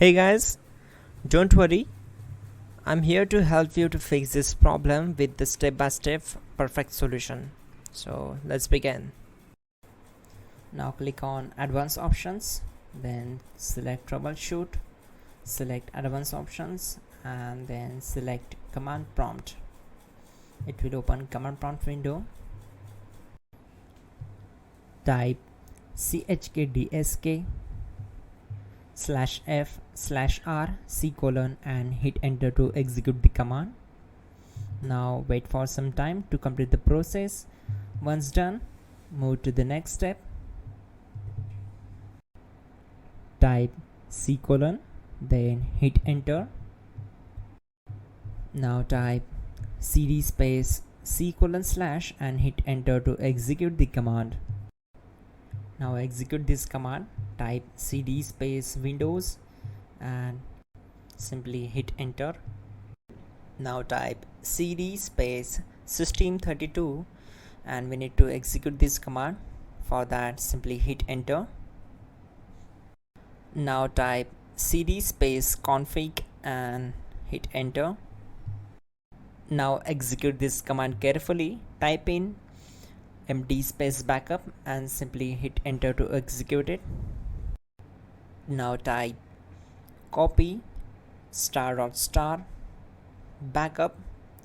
Hey guys, don't worry, I'm here to help you to fix this problem with the step-by-step perfect solution. So let's begin. Now click on advanced options, then select troubleshoot, select advanced options and then select command prompt. It will open command prompt window. Type chkdsk /f/r and hit enter to execute the command. Now wait for some time to complete the process. Once done, move to the next step. Type then hit enter. Now type cd space // and hit enter to execute the command. Now execute this command. Type cd space Windows and simply hit enter. Now type cd space system32 and we need to execute this command. For that, simply hit enter. Now type cd space config and hit enter. Now execute this command carefully. Type in md space backup and simply hit enter to execute it. Now type copy *** backup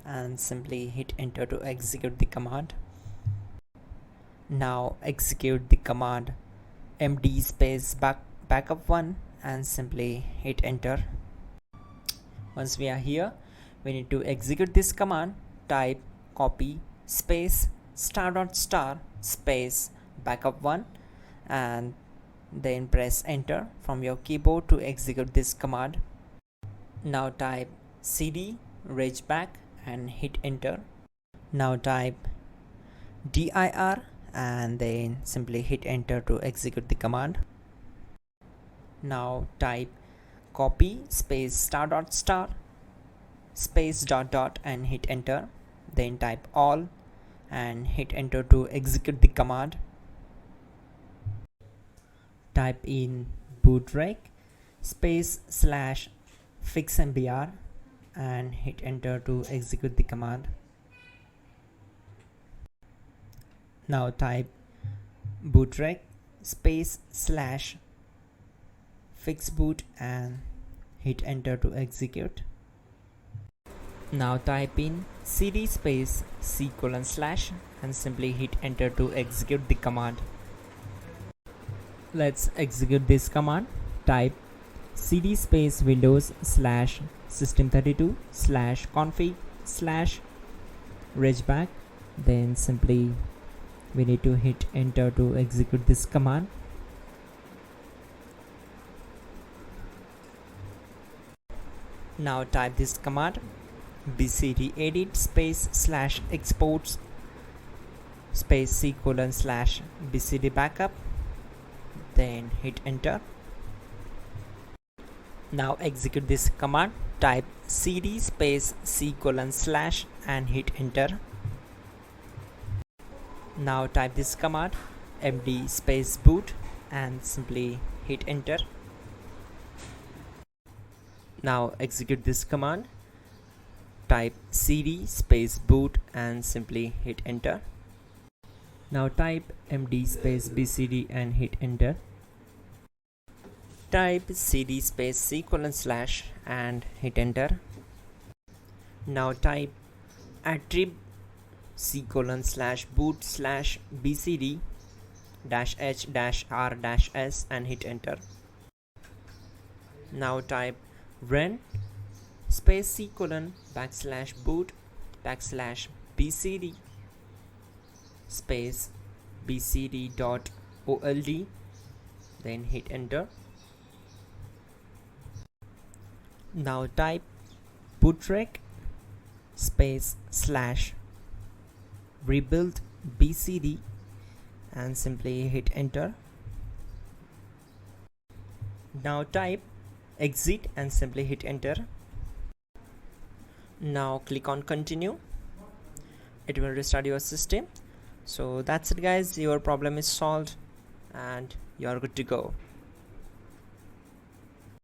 and simply hit enter to execute the command. Now execute the command md space backup1 and simply hit enter. Once we are here, we need to execute this command. Type copy space ** space backup1 and then press enter from your keyboard to execute this command. Now type cd regback and hit enter. Now type dir and then simply hit enter to execute the command. Now type copy space ** space ... and hit enter. Then type all and hit enter to execute the command. Type in bootrec space /fixmbr and hit enter to execute the command. Now type bootrec space /fixboot and hit enter to execute. Now type in cd space // and simply hit enter to execute the command. Let's execute this command. Type cd space Windows /system32 /config /regback. Then simply we need to hit enter to execute this command. Now type this command bcd edit space /exports space // bcd backup. Then hit enter. Now execute this command. Type cd space // and hit enter. Now type this command md space boot and simply hit enter. Now execute this command. Type cd space boot and simply hit enter. Now type md space bcd and hit enter. Type cd space // and hit enter. Now type attrib /boot /bcd -h-r-s and hit enter. Now type run space /boot /bcd space bcd.old. Then hit enter. Now type bootrec space /rebuild bcd and simply hit enter. Now type exit and simply hit enter. Now click on continue. It will restart your system. So that's it guys, your problem is solved and you are good to go.